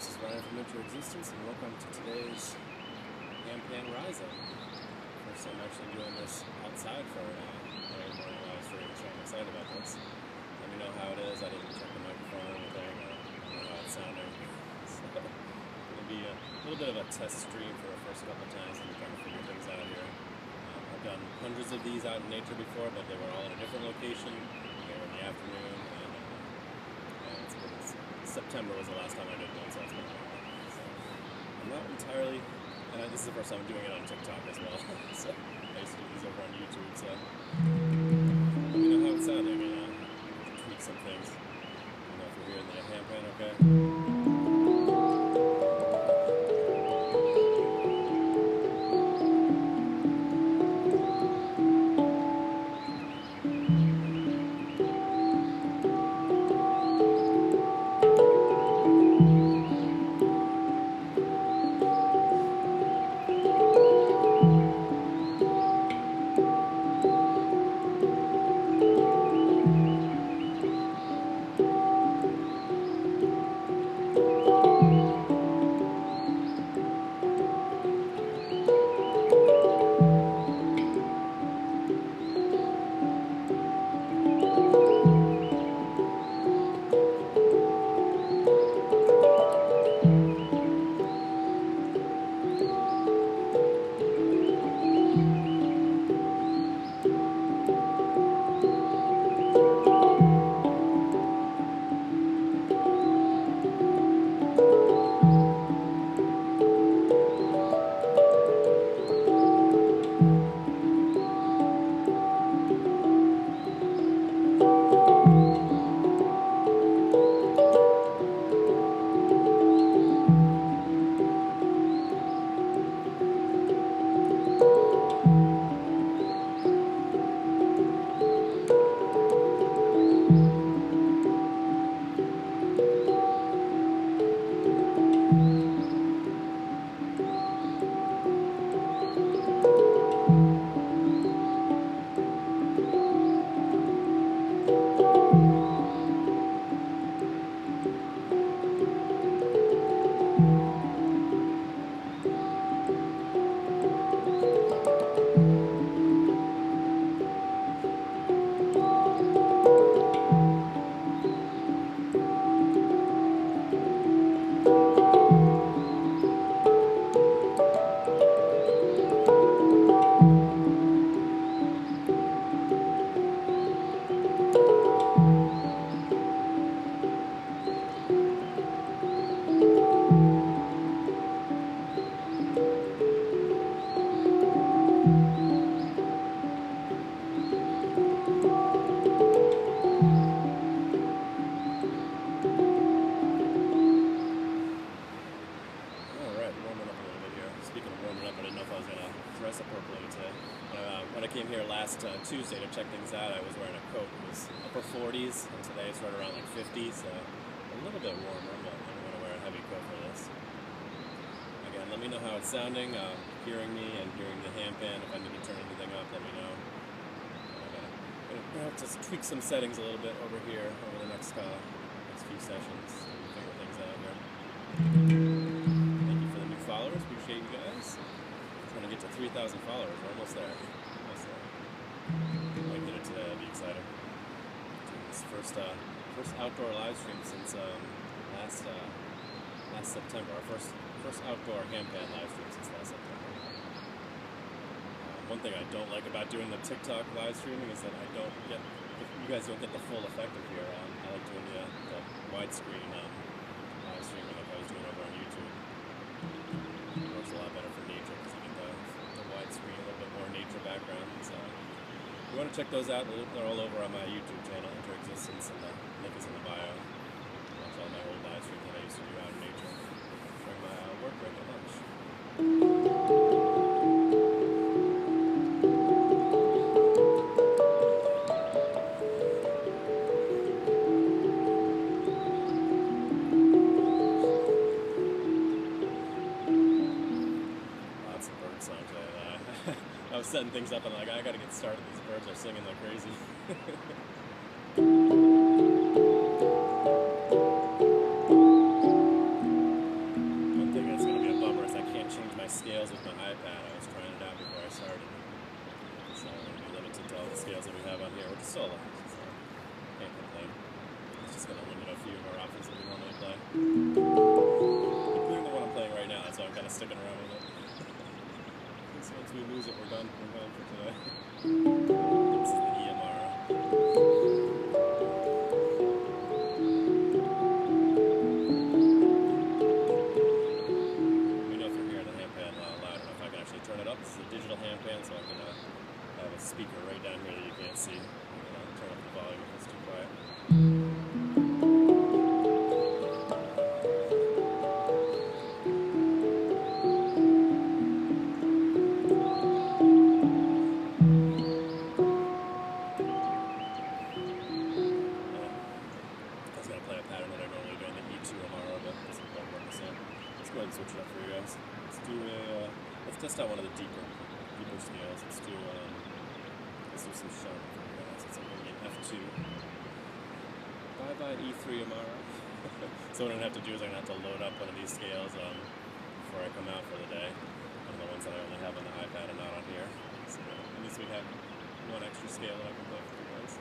this is Ryan from Existence, and welcome to today's Handpan Rising. First time actually doing this outside for a morning live stream, so I'm excited about this. Let me know how it is. I didn't check the microphone or anything, or I don't know how it's sounding. So, it'll be a little bit of a test stream for the first couple times, and I'm trying to figure things out here. I've done hundreds of these out in nature before, but they were all at a different location here in the afternoon, and September was the last time I did one, so it's been a while. So I'm not entirely, this is the first time I'm doing it on TikTok as well. So I used to do these over on YouTube, so let me know how it's sounding and tweak some things. I don't know if you're hearing the handpan okay. Tuesday to check things out. I was wearing a coat. It was upper 40s, and today it's right around like 50, so a little bit warmer, but I'm going to wear a heavy coat for this. Again, let me know how it's sounding, hearing me and hearing the handpan. If I need to turn anything up, let me know. I'm going to have to tweak some settings a little bit over here over the next few sessions and figure things out here. Thank you for the new followers. Appreciate you guys. Trying to get to 3,000 followers. We're almost there. If I get it today, that'd be exciting. Doing this first outdoor live stream since last September. Our first outdoor handpan live stream since last September. One thing I don't like about doing the TikTok live streaming is that you guys don't get the full effect of here. I like doing the widescreen live streaming like I was doing over on YouTube. It works a lot better for nature because you get the widescreen, a little bit more nature background. So if you want to check those out, they're all over on my YouTube channel, Existence, and the link is in the bio. Watch all my old live streams that I used to do out in nature during my work break at lunch. Lots of bird songs. I was setting things up and I gotta get started. These birds are singing like crazy. scales with my iPad. I was trying it out before I started. So I'm going to be limited to all the scales that we have on here, which is still a lot, so can't complain. It's just going to limit a few more options that we normally play. Including the one I'm playing right now, so I'm kind of sticking around with it. So once we lose it, we're done. We're done for today. This is the EMR. Turn it up. This is a digital handpan, so I can have a speaker right down here that you can't see. Turn up the volume if it's too quiet. I was going to play a pattern that I normally do on the E2 tomorrow, but this will quite work the same. Let's go ahead and switch it up for you guys. Let's test out one of the deeper scales. Let's do some sharp for you guys. It's going to be an F2. Bye-bye E3 tomorrow. So what I'm going to have to do is I'm going to have to load up one of these scales before I come out for the day. One of the ones that I only have on the iPad and not on here. So at least we have one extra scale that I can play for you guys.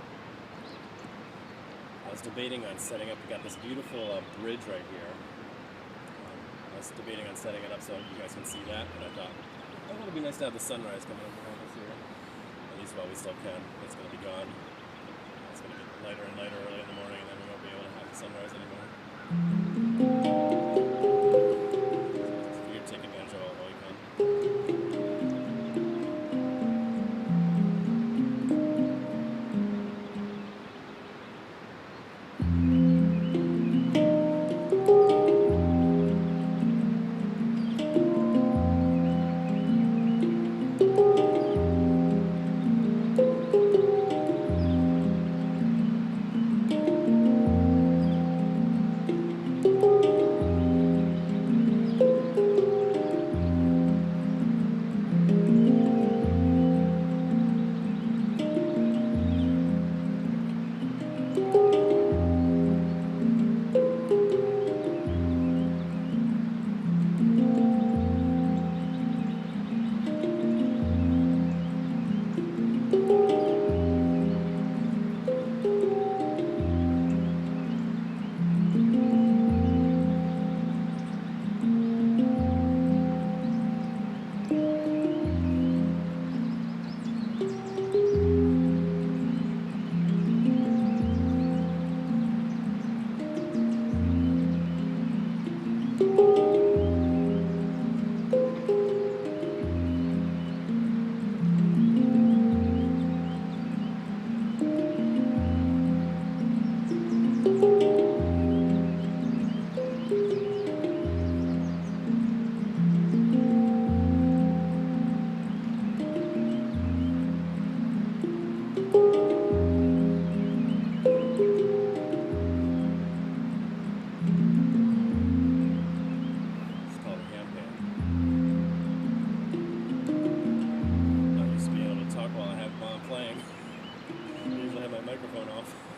I was debating on setting up, we got this beautiful bridge right here. I was debating on setting it up so you guys can see that, but I thought, oh, it would be nice to have the sunrise coming over behind us here. At least while we still can. It's going to be gone. It's going to get lighter and lighter early in the morning, and then we won't be able to have the sunrise anymore. So you're taking advantage of all you can.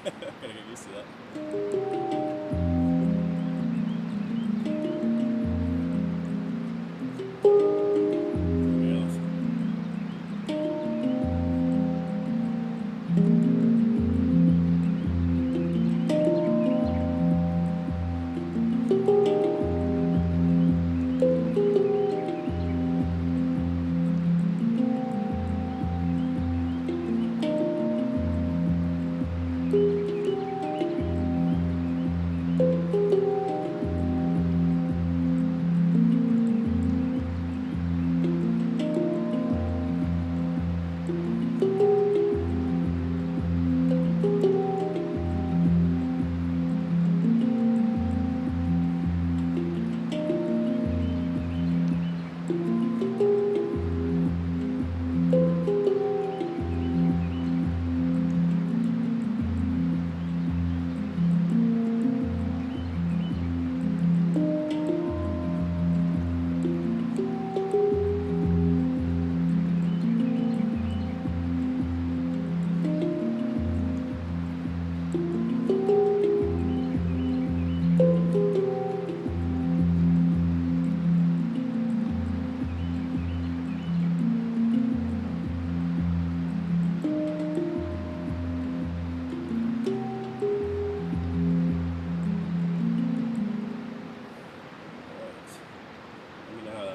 Gotta get used to that.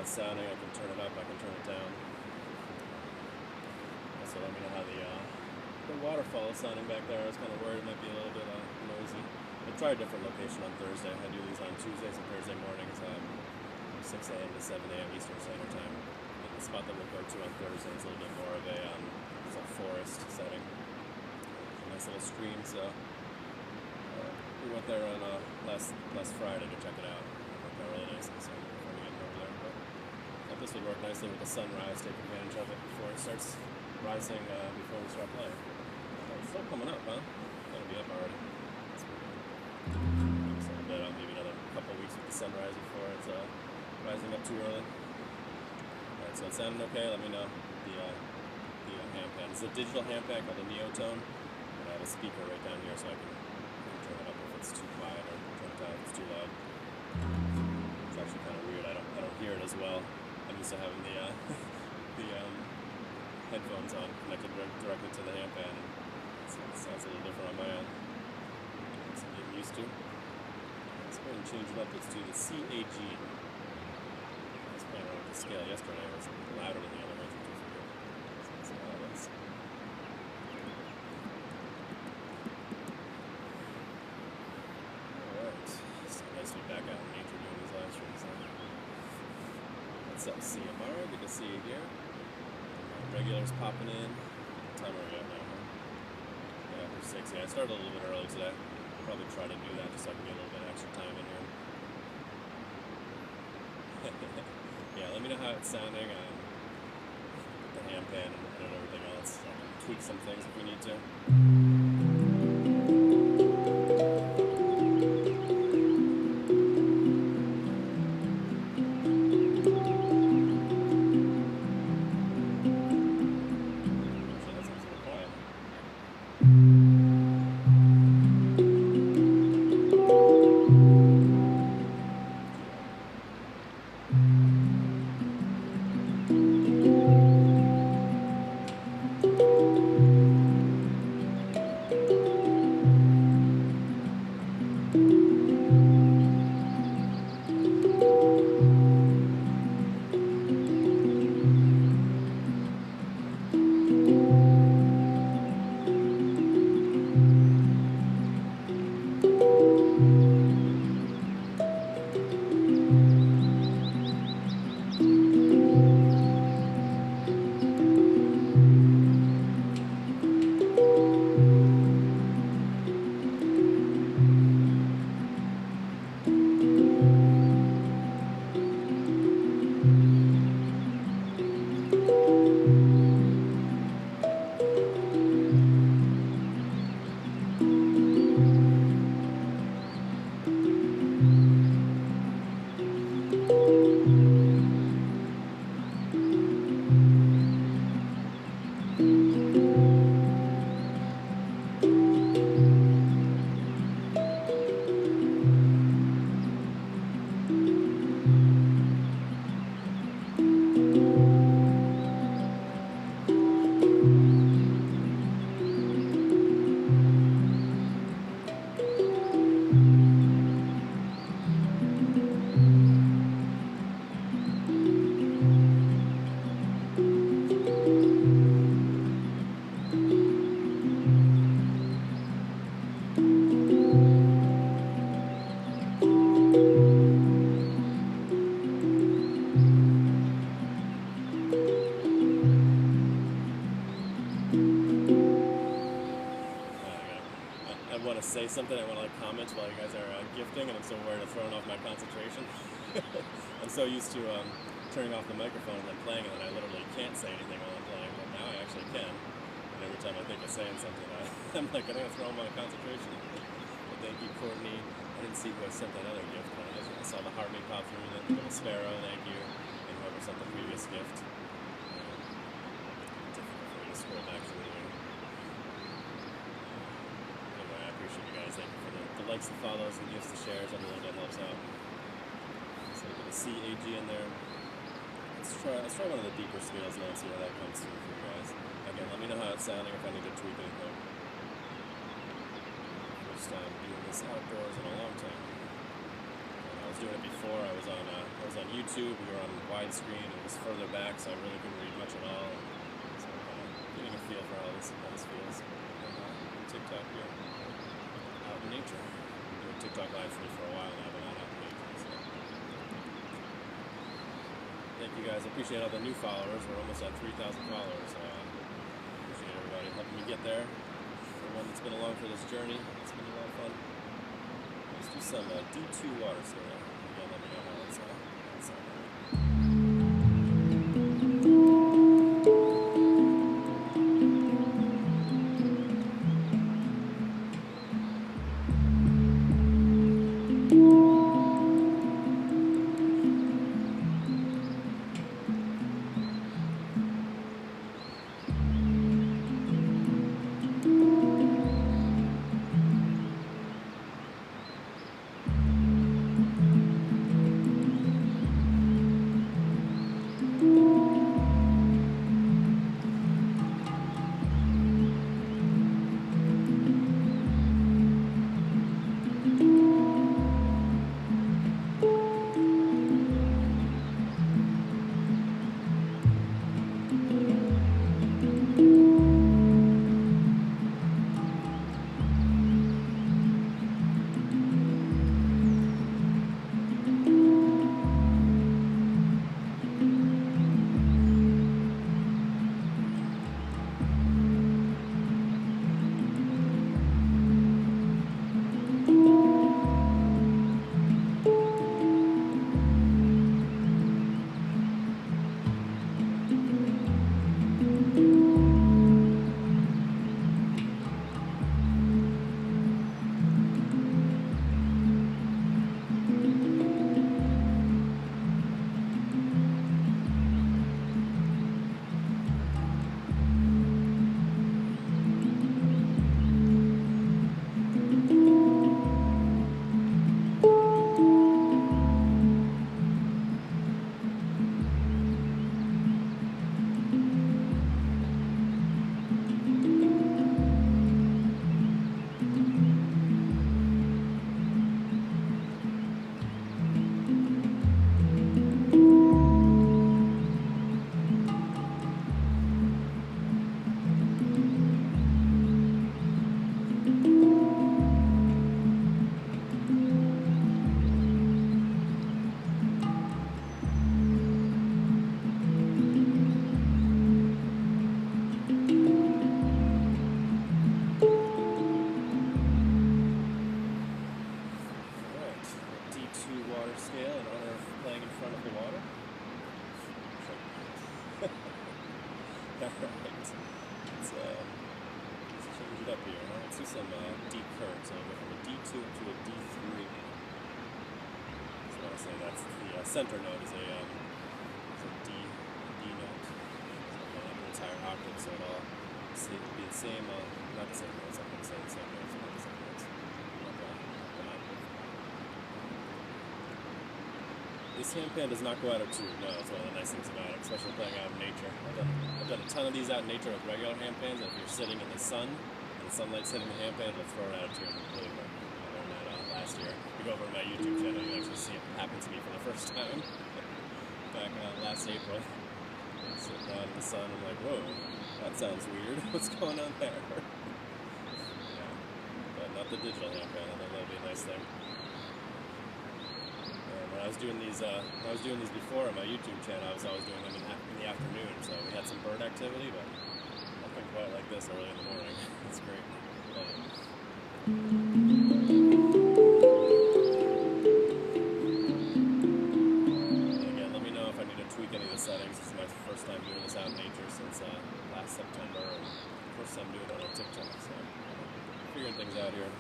it's sounding. I can turn it up, I can turn it down. Also, let me know how the waterfall is sounding back there. I was kind of worried it might be a little bit noisy. I tried a different location on Thursday. I do these on Tuesdays and Thursday mornings, 6 a.m. to 7 a.m. Eastern Standard Time. And the spot that we'll go to on Thursday is a little bit more of a forest setting. A nice little stream, so we went there on last Friday to check it out. It worked out really nicely, so we're going to get over there. But I thought this would work nicely with the sunrise, take advantage of it before it starts rising, before we start playing. It's still coming up, huh? It's gotta be up already. Just a little bit, maybe another couple weeks with the sunrise before it's rising up too early. Alright, so it's sounding okay. Let me know. The handpan. It's a digital handpan called a Neotone. And I have a speaker right down here so I can turn it up if it's too quiet or turn it down if it's too loud. It's actually kind of weird. I don't hear it as well. I'm used to having the headphones on connected directly to the handpan. It sounds a little different on my end. So I'm getting used to. Let's go ahead and change it up. Let's do the CAG. I was playing around with the scale yesterday. It was louder than the other ones, which was good. So let's see how that is. Alright. So nice to be back out in nature doing these live streams. What's up, CMR? Good to see you here. Regulars popping in. What time are we at now? Yeah, after 6. Yeah, I started a little bit early today. Probably try to do that just so I can get a little bit extra time in here. Yeah, let me know how it's sounding. The handpan and everything else. I can tweak some things if we need to. Say something, I want to comment while you guys are gifting, and I'm so worried of throwing off my concentration. I'm so used to turning off the microphone and then playing, and then I literally can't say anything while I'm playing, but now I actually can. And every time I think of saying something, I'm like, I think I throw my concentration. But thank you, Courtney. I didn't see who I sent that other gift, but I saw the heart rate pop through, the little sparrow, thank you, and whoever sent the previous gift. Difficult for me to scroll back through there. I appreciate you guys. Thank you for the likes, the follows, the gifts, the shares. Everything that helps out. So we'll get a CAG in there. Let's try one of the deeper scales now and see how that comes through for you guys. Again, let me know how it's sounding if I need to tweak anything. First time doing this outdoors in a long time. And I was was doing it before. I was on YouTube. We were on widescreen. It was further back, so I really couldn't read much at all. And so getting a feel for how this feels. And TikTok here, out in nature. I've been doing TikTok live streams for a while now, but not out in nature. So. Thank you guys. I appreciate all the new followers. We're almost at 3,000 followers. Appreciate everybody helping me get there. For one that's been along for this journey, it's been a lot of fun. Let's do some D2 water scale. Again, let me know how it's some deep curves. So I'll go from a D2 to a D3. So I want to say that's the center note is a D note. So the entire octave, so it'll be the same, not the same notes, I'm going to say the same notes, not the same notes. This handpan does not go out of tune. No, that's one of the nice things about it, especially playing out in nature. I've done a ton of these out in nature with regular handpans, and if you're sitting in the sun, and the sunlight's hitting the handpan, it'll throw it out of tune really quick. I learned that last year. If you go over to my YouTube channel, you actually see it happen to me for the first time. Back last April. I'm sitting out in the sun, I'm like, whoa, that sounds weird. What's going on there? Yeah. But not the digital handpan, I think that'll be a nice thing. When I was doing these before on my YouTube channel, I was always doing them in the afternoon, so we had some bird activity, but nothing quite like this early in the morning. It's great. And again, let me know if I need to tweak any of the settings. This is my first time doing this out in nature since last September, and first time doing it on TikTok, so figuring things out here.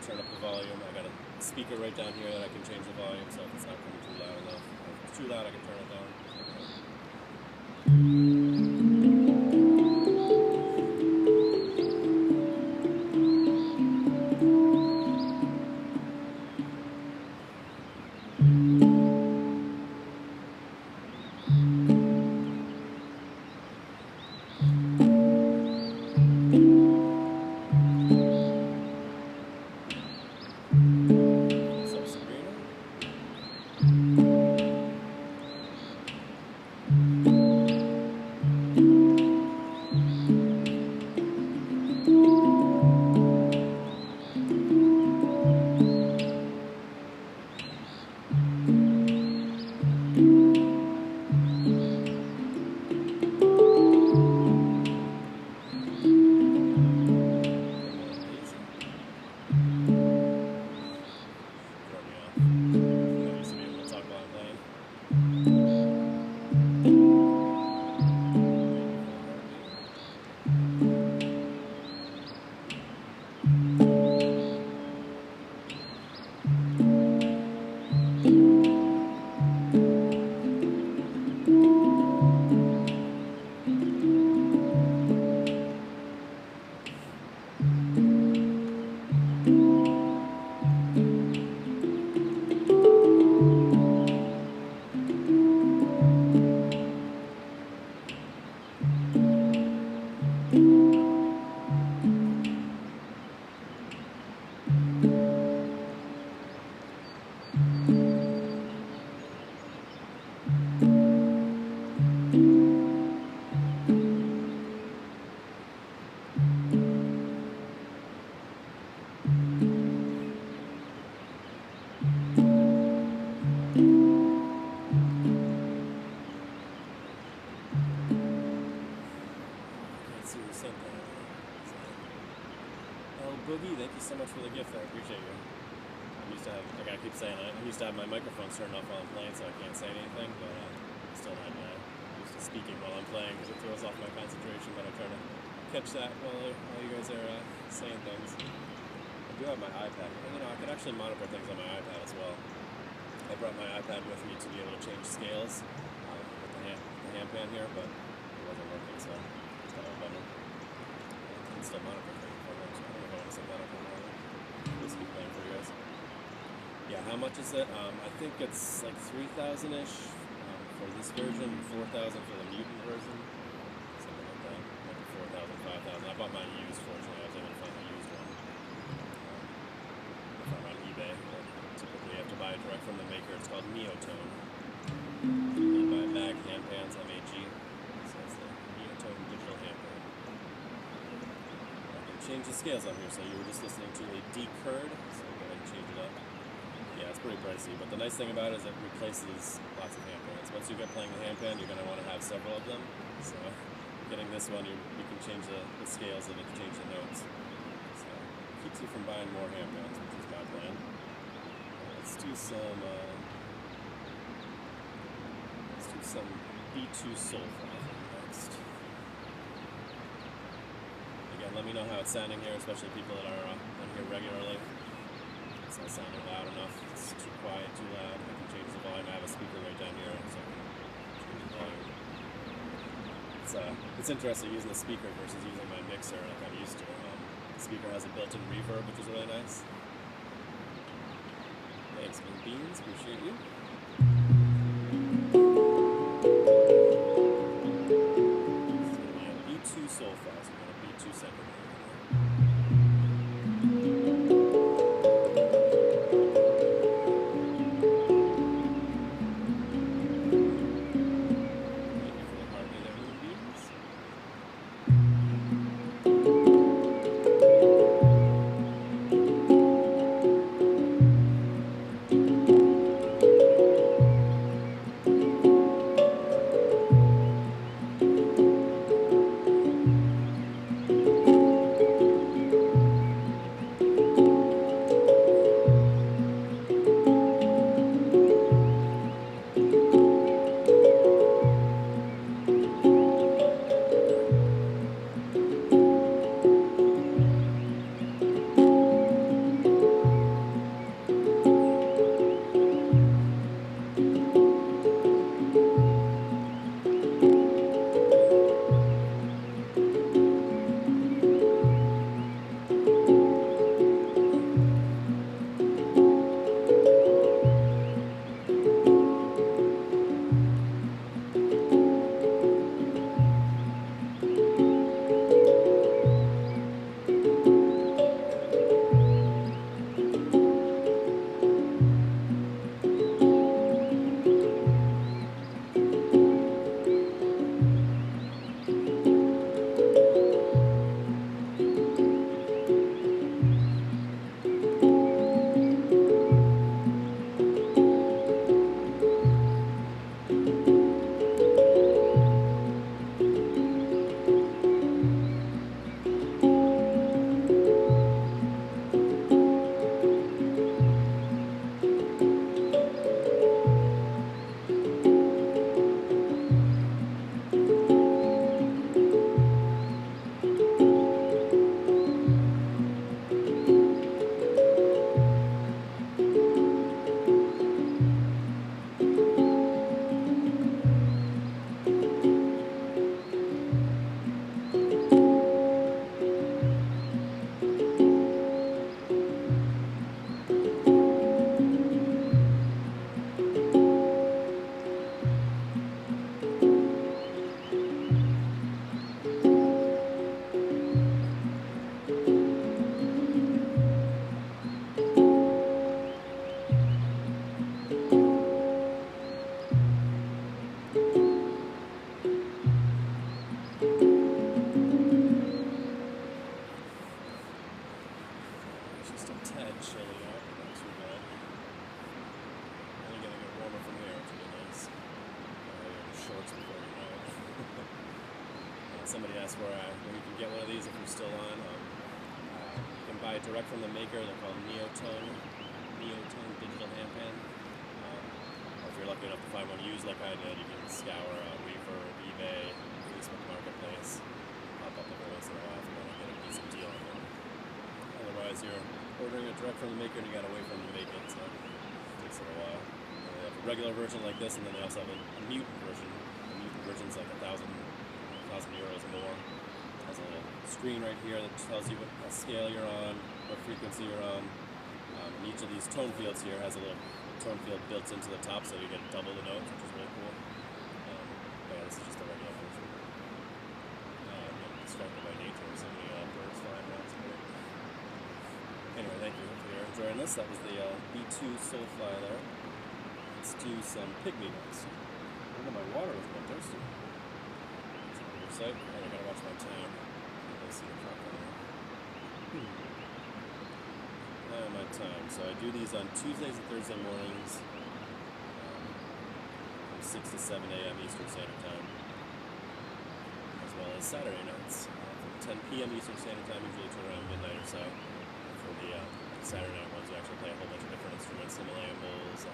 Turn up the volume. I got a speaker right down here that I can change the volume, so if it's not coming too loud enough, if it's too loud I can turn it down. Boogie, thank you so much for the gift. I appreciate you. I'm used to have, like I keep saying, I'm used to have my microphone turned off while I'm playing, so I can't say anything. But I'm still not used to speaking while I'm playing because it throws off my concentration. But I'm trying to catch that while you guys are saying things. I do have my iPad. You know, I could actually monitor things on my iPad as well. I brought my iPad with me to be able to change scales with the handpan here, but it wasn't working, so it's kind of a bummer. I can still monitor things. Just keep playing for you guys. Yeah, how much is it? I think it's like 3,000-ish for this version, 4,000 for the mutant version, something like that. Maybe 4,000, 5,000. I bought mine used. Fortunately, I was able to find a used one. I found on eBay. But typically, you have to buy it direct from the maker. It's called Neotone. Made by Mag Handpans, MAG. So it's the Neotone digital handpan. Change the scales on here, so you were just listening to a decurred, so I'm going to change it up. Yeah, it's pretty pricey, but the nice thing about it is it replaces lots of handpans. Once you get playing the handpan, you're going to want to have several of them, so getting this one, you can change the scales and you can change the notes. So it keeps you from buying more handpans, which is my plan. Let's do some B2 Soulful next. Again, let me know how it's sounding here, especially people that are on here regularly. It's not sounding loud enough. It's too quiet, too loud. I can change the volume. I have a speaker right down here, so I can change the volume. It's interesting using the speaker versus using my mixer like I'm used to. The speaker has a built-in reverb, which is really nice. Thanks, Mint Beans. Appreciate you. This is going to be a B2 Soulful. So we're going to B2 second. somebody asked where you can get one of these if you're still on. You can buy it direct from the maker. They're called Neotone digital handpan. Or if you're lucky enough to find one used like I did, you can scour Reverb, eBay, Facebook Marketplace. Pop up every once in a while if you want to get a decent deal on one. Otherwise, you're ordering it direct from the maker and you gotta wait for them to make it, so it takes a little while. They have a regular version like this, and then they also have a mutant version. The mutant version's like €1,000 more. It has a little screen right here that tells you what scale you're on, what frequency you're on. And each of these tone fields here has a little tone field built into the top, so you get double the notes, which is really cool. Yeah, this is just a regular version. I'm distracted by nature. So many birds flying around. It's great. Anyway, thank you if you're enjoying this. That was the B2 Soulfly there. Let's do some pygmy notes. I know my water was a bit thirsty. It's on your site, and I gotta watch my time. See the clock on there. My time. So I do these on Tuesdays and Thursday mornings, from 6 to 7 a.m. Eastern Standard Time, as well as Saturday nights from 10 p.m. Eastern Standard Time, usually to around midnight or so. For the Saturday night ones, we actually play a whole bunch of different instruments, cymbals,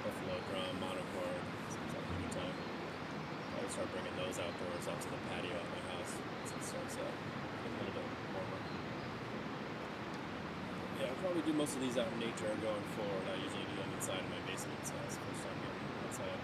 buffalo drum, monochord. So it's all a good time. I would start bringing those outdoors out to the patio at my house once it starts getting a little bit warmer. Yeah, I'll probably do most of these out in nature going forward. I usually do them inside of my basement, so it's the first time getting outside.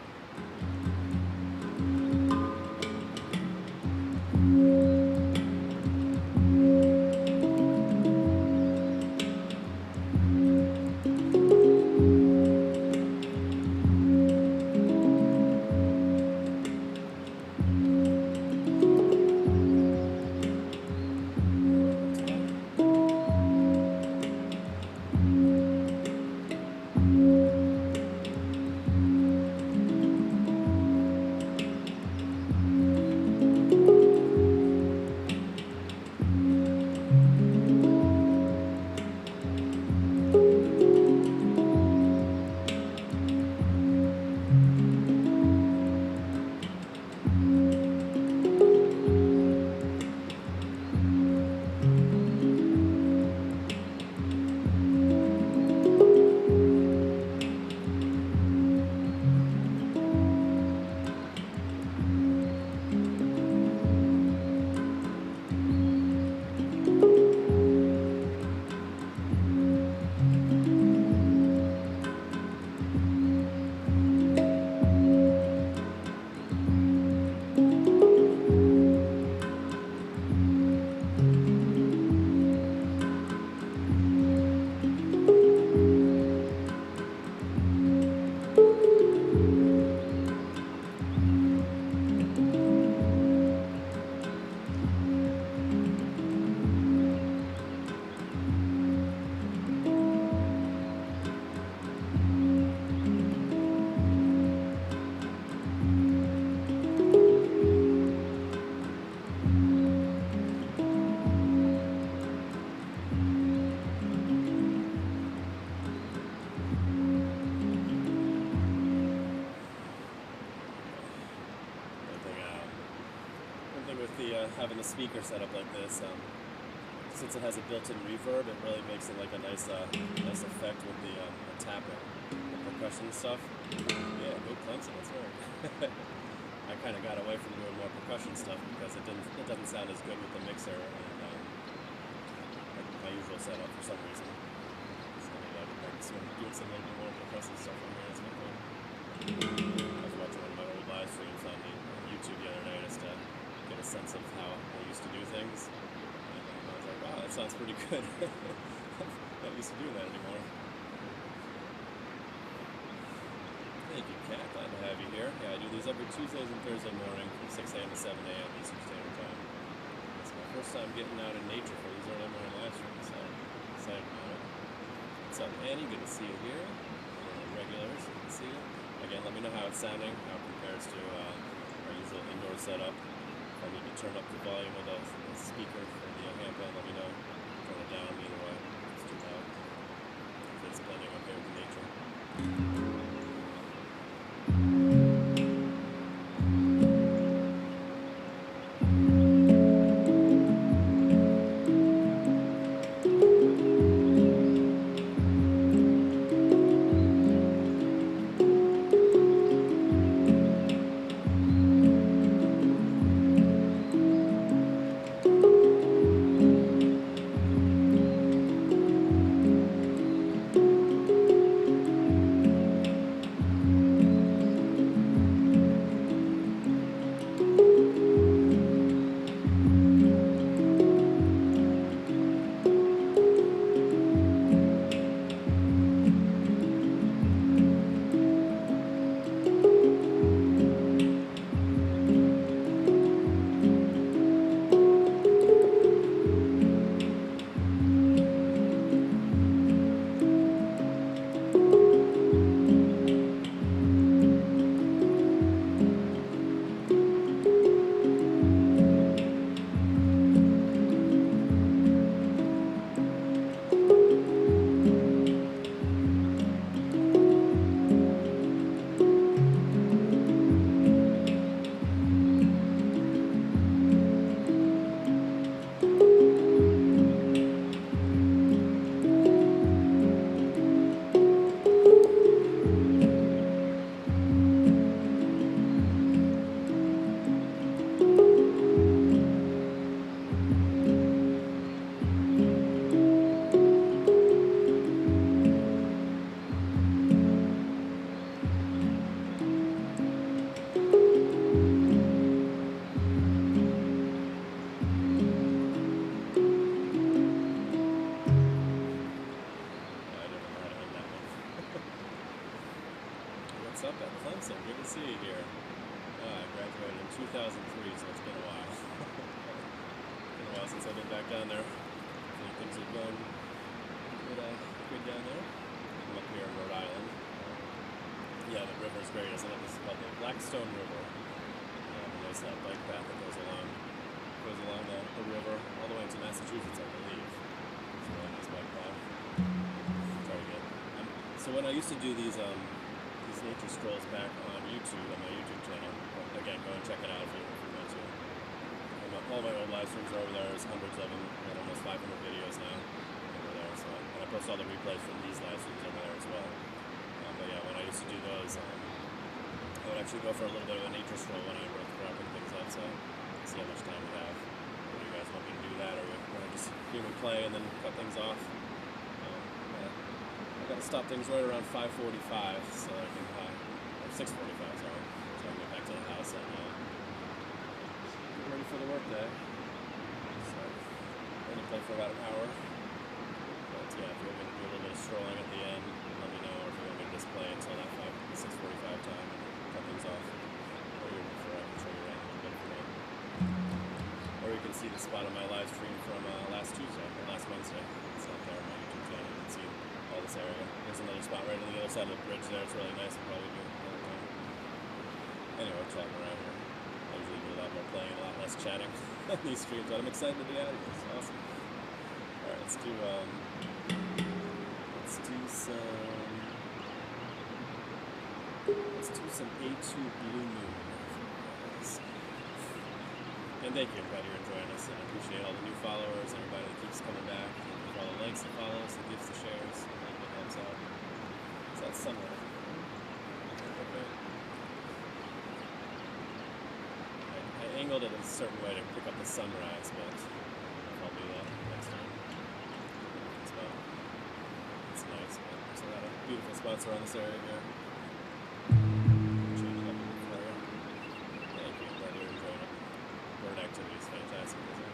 Having the speaker set up like this, since it has a built-in reverb, it really makes it like a nice effect with the tapping, the percussion stuff. Yeah, go Clemson, that's right. I kind of got away from doing more percussion stuff because it doesn't sound as good with the mixer and my usual setup for some reason. So I'm doing some little bit more percussive stuff on here. It's kind of cool. I was watching one of my old live streams on YouTube the other night just to get a sense of how I used to do things. And I was like, wow, that sounds pretty good. I'm not used to doing that anymore. Thank you, Kat. Glad to have you here. Yeah, I do these every Tuesdays and Thursday morning from 6 a.m. to 7 a.m. Eastern Standard Time. It's my first time getting out in nature for these early morning live streams, so I'm excited about it. What's up, Annie? Good to see you here. Regulars, good to see you. Again, let me know how it's sounding, how it compares to our usual indoor setup. If I need to turn up the volume of the speaker for the handpan, let me know. Turn it down either way. It's too loud. If it's blending okay with the nature. 2003, so it's been a while. Been a while since I've been back down there. Things are going good down there. I'm up here in Rhode Island. Yeah, the river's great, isn't it? This is called the Blackstone River. And there's that bike path that goes along the river all the way into Massachusetts, I believe. It's a really nice bike path. Very good. So when I used to do these nature strolls back on YouTube, on my YouTube channel, again, go and check it out if you want to. All my old live streams are over there. There's hundreds of them. I've got almost 500 videos now over there. So, and I post all the replays from these live streams over there as well. But yeah, when I used to do those, I would actually go for a little bit of a nature stroll when I was wrapping things up. So see how much time we have. Do you guys want me to do that, or you want to just hear me play and then cut things off? I've got to stop things right around 5:45, so I can, or 6:45, sorry, so I can get back to the house and get ready for the workday. So I'm going to play for about an hour. But yeah, if you want me to do a little bit of strolling at the end, let me know, or if you want me to just play until that 6:45 time and cut things off. Or you're before I can show you around a little bit for me. Or you can see the spot on my live stream from last Wednesday. It's up there on my YouTube channel. You can see all this area. There's another spot right on the other side of the bridge there. It's really nice. I'll probably do it another time. Anyway, chatting around here. I usually do a lot more playing, a lot less chatting on these streams, but I'm excited to be out of here. It's awesome. Alright, let's do some A2 Blue Moon. And thank you, everybody, for joining us, and I appreciate all the new followers, everybody that keeps coming back, and for all the likes and follows, the gifts, the shares, and that helps out. So that's sunlight. Okay. I angled it a certain way to pick up the sunrise, but I'll do that next time. As well. It's nice, but there's a lot of beautiful spots around this area here. Activity is fantastic, isn't it?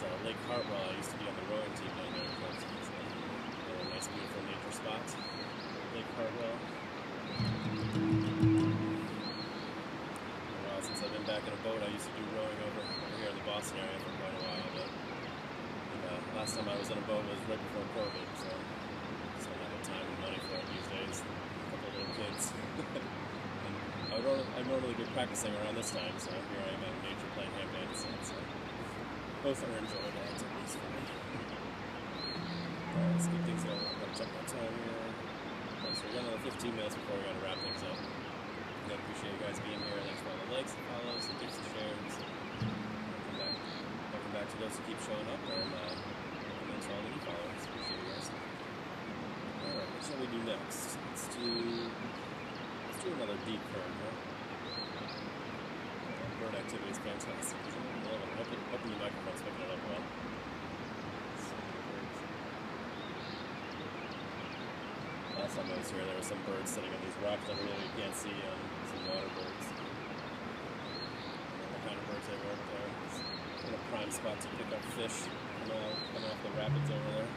was Lake Hartwell. I used to be on the rowing team down there. It's a nice, beautiful nature spot. Lake Hartwell. Well, since I've been back in a boat, I used to do rowing over here in the Boston area for quite a while, but last time I was in a boat was right before COVID, so I don't have the time and money for it these days. A couple of little kids. And I normally be practicing around this time, so here I am out in nature playing handpan instead, so both are enjoyable activities for me. Alright, let's keep things going. I'm going to check my time here. So we got another 15 minutes before we got to wrap things up. Again, appreciate you guys being here. Thanks for all the likes and follows and gifts and shares. Welcome back to those who keep showing up, and welcome to all the new followers. Appreciate you guys. Alright, what shall we do next? Let's do another deep curve, huh? Bird activity is fantastic. Hoping the microphone's picking it up well. Last time I was here, there were some birds sitting on these rocks under there you can't see, some water birds. What kind of birds they were up there. It's a prime spot to pick up fish coming off the rapids over there.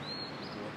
Cool.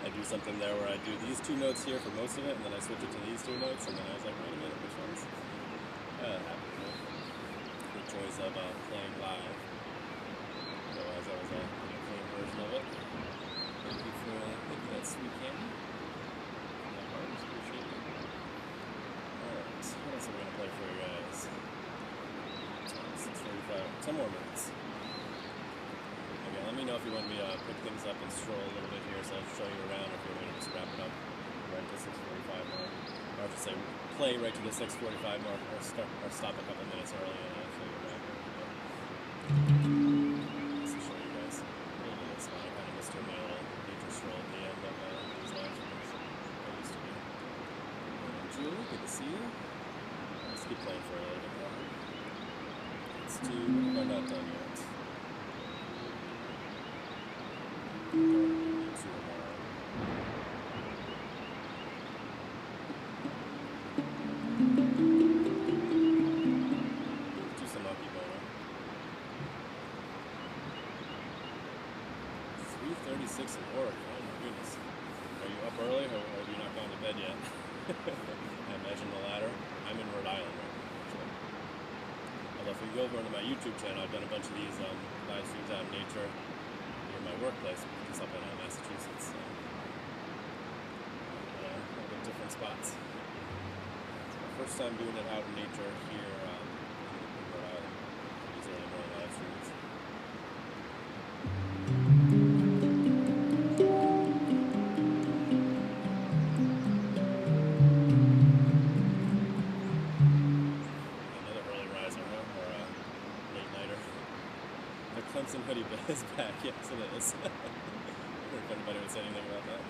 I do something there where I do these two notes here for most of it, and then I switch it to these two notes, and then I was like, wait a minute, which ones? The joys of playing live. Otherwise, I was a clean version of it. Thank you for that sweet candy. That part was appreciated. Alright, what else are we going to play for you guys? 6:45, 10 more minutes. Let me know if you want me to pick things up and stroll a little bit here, so I'll show you around, if you want me to just wrap it up right to 6:45 mark. Or I have to say, play right to the 6:45 mark, or stop a couple minutes early and I'll show you around here. Just to show you guys a little bit of this one. I kind of missed doing my little nature stroll at the end of these live streams. I used to be. Julie, good to see you. Let's keep playing for a little bit more. We're not done yet. I imagine the latter. I'm in Rhode Island right now, actually. Although if you go over to my YouTube channel, I've done a bunch of these live streams out in nature near my workplace, which is up in Massachusetts. So, a little bit different spots. It's my first time doing it out in nature here in Rhode Island. These early morning live streams. Clemson hoodie is back. Yes, it is. I wonder if anybody would say anything about that.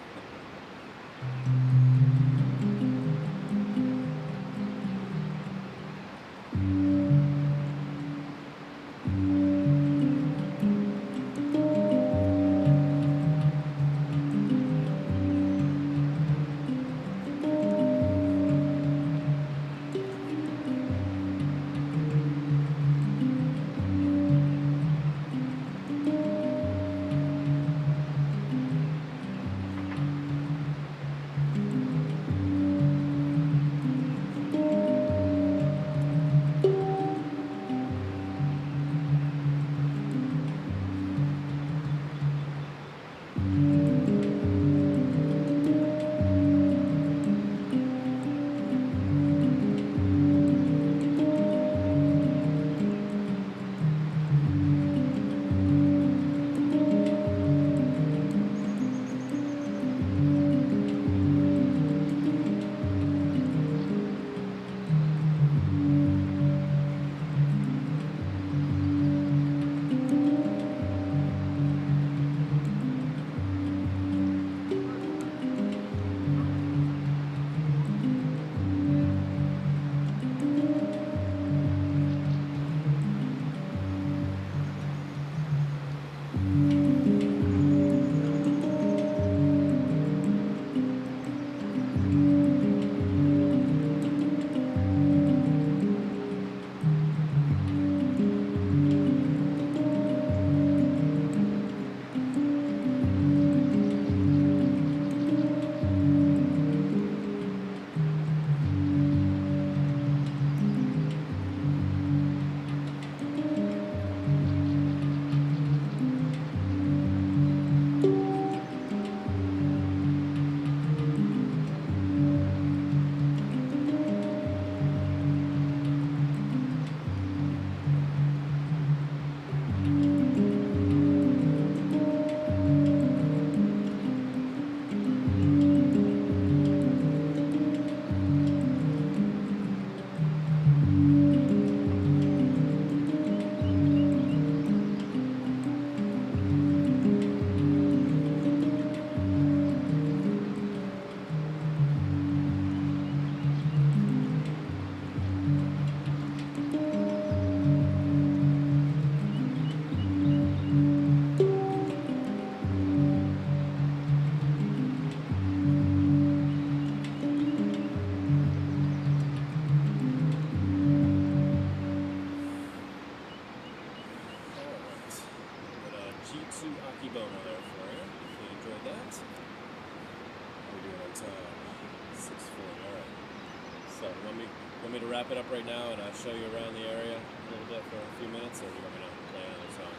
Want me to wrap it up right now and show you around the area a little bit for a few minutes, or do you want me to play another song?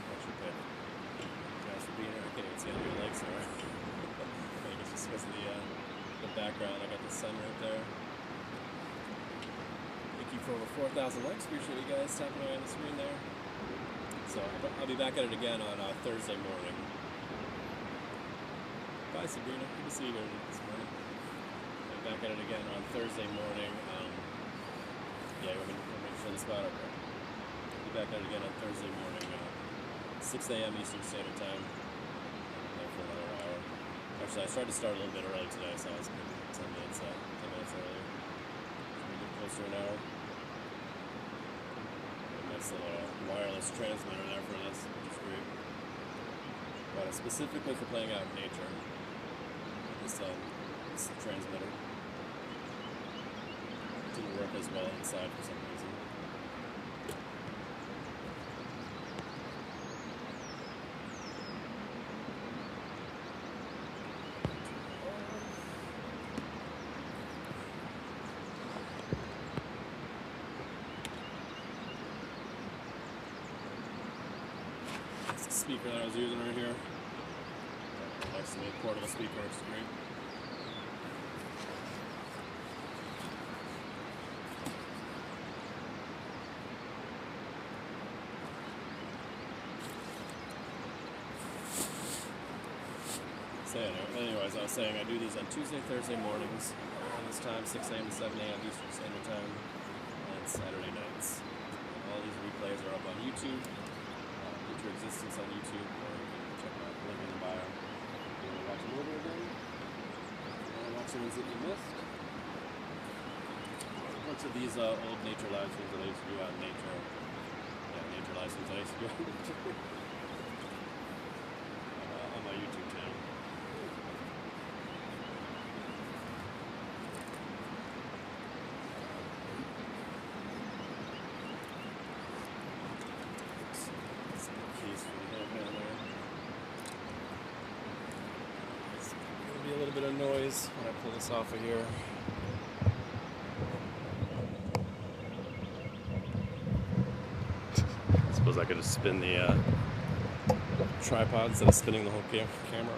What's your pick? Guys for being here. I can't even see any of your legs there. I think it's just because of the background. I got the sun right there. Thank you for over 4,000 likes. Appreciate you guys tapping away on the screen there. So I'll be back at it again on Thursday morning. Bye, Sabrina. Good to see you here this morning. I'll be back at it again on Thursday morning. Yeah, let me show the spot up there. I'll be back at it again on Thursday morning, 6 a.m. Eastern Standard Time. There for another hour. Actually, I tried to start a little bit early today, so I was maybe 10 minutes earlier. Maybe get close to an hour. And that's the wireless transmitter there for this, which is great. But specifically for playing out in nature. This transmitter didn't work as well inside for some reason. speaker that I was using right here. Nice to me, portable speaker, which is great. So anyways, I was saying I do these on Tuesday, Thursday mornings, around this time, 6 a.m. to 7 a.m. Eastern Standard Time, and Saturday nights. All these replays are up on YouTube, Future Existence on YouTube, or you can check out the link in the bio. If you want to watch them over again, if you want to watch the ones that you missed. A bunch of these old nature live streams that I used to do out in nature. Yeah, nature live streams I used to do on my YouTube channel. A little bit of noise when I pull this off of here. I suppose I could just spin the tripod instead of spinning the whole camera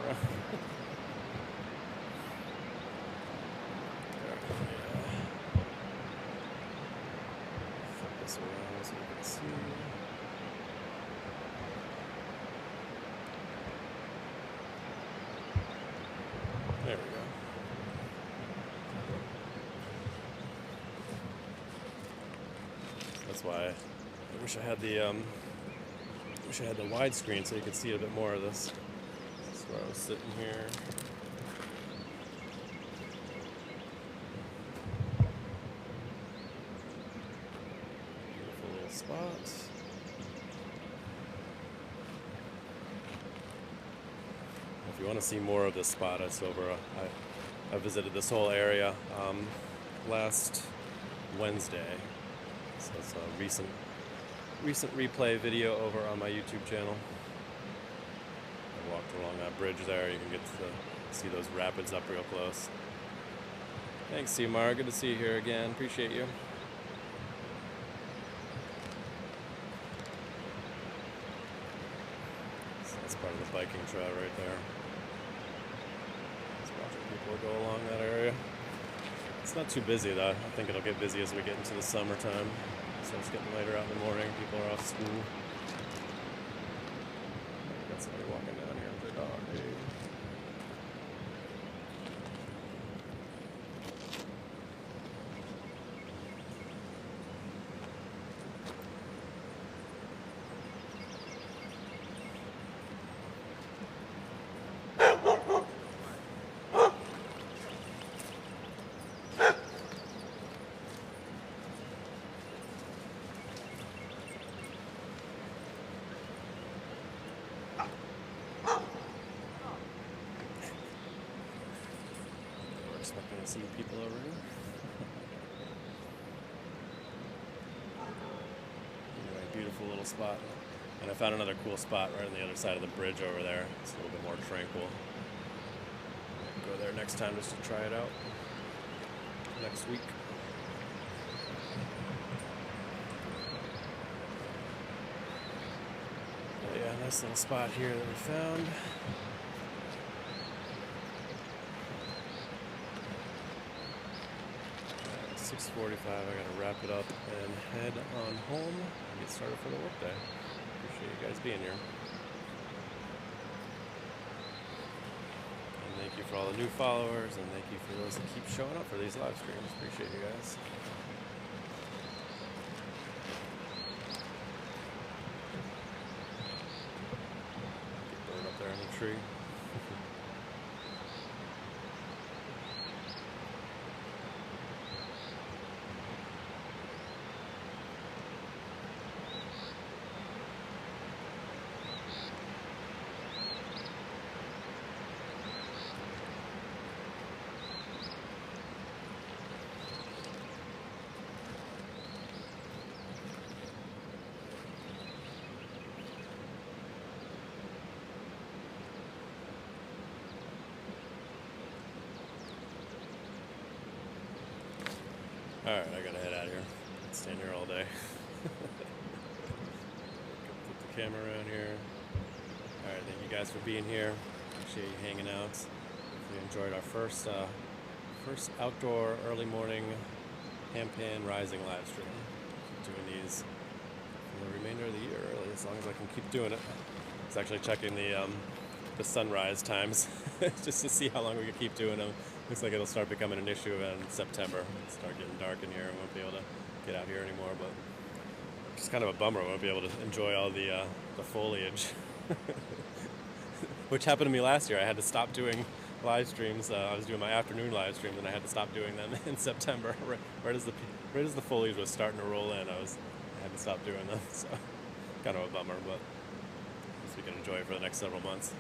around. Flip this around so you can see. There we go. That's why I wish I had the widescreen so you could see a bit more of this. That's where I was sitting here. Beautiful little spots. If you want to see more of this spot, I visited this whole area last Wednesday. So it's a recent replay video over on my YouTube channel. I walked along that bridge there. You can get to see those rapids up real close. Thanks, Seymour. Good to see you here again. Appreciate you. So that's part of the biking trail right there. People go along that area. It's not too busy though. I think it'll get busy as we get into the summertime. So it's getting later out in the morning. People are off school. Got somebody walking down here with their dog. Hey. Expecting to see people over here. Anyway, beautiful little spot. And I found another cool spot right on the other side of the bridge over there. It's a little bit more tranquil. I'll go there next time just to try it out. Next week. But yeah, nice little spot here that we found. 6:45, I gotta wrap it up and head on home and get started for the workday. Appreciate you guys being here. And thank you for all the new followers, and thank you for those that keep showing up for these live streams. Appreciate you guys. Bird up there in the tree. Alright, I gotta head out of here. Can't stand here all day. Put the camera around here. Thank you guys for being here. Appreciate you hanging out. We enjoyed our first outdoor early morning Handpan rising live stream. Keep doing these for the remainder of the year, really, as long as I can keep doing it. I was actually checking the sunrise times just to see how long we can keep doing them. Looks like it'll start becoming an issue in September. It'll start getting dark in here. We won't be able to get out here anymore, but it's kind of a bummer. We won't be able to enjoy all the foliage, which happened to me last year. I had to stop doing live streams. I was doing my afternoon live streams, and I had to stop doing them in September. Right as the foliage was starting to roll in, I had to stop doing them. So kind of a bummer, but at least we can enjoy it for the next several months.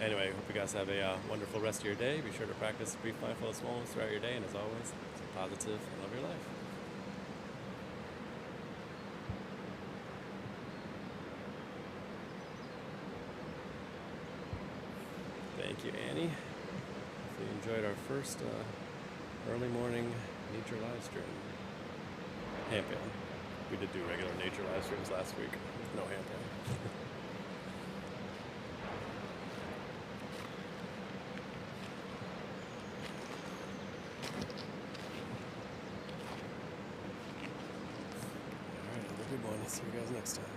Anyway, hope you guys have a wonderful rest of your day. Be sure to practice brief mindfulness moments throughout your day, and as always, stay positive and love your life. Thank you, Annie. If you enjoyed our first early morning nature live stream. Handpan. We did do regular nature live streams last week. No handpan. Alright, have a good one. See you guys next time.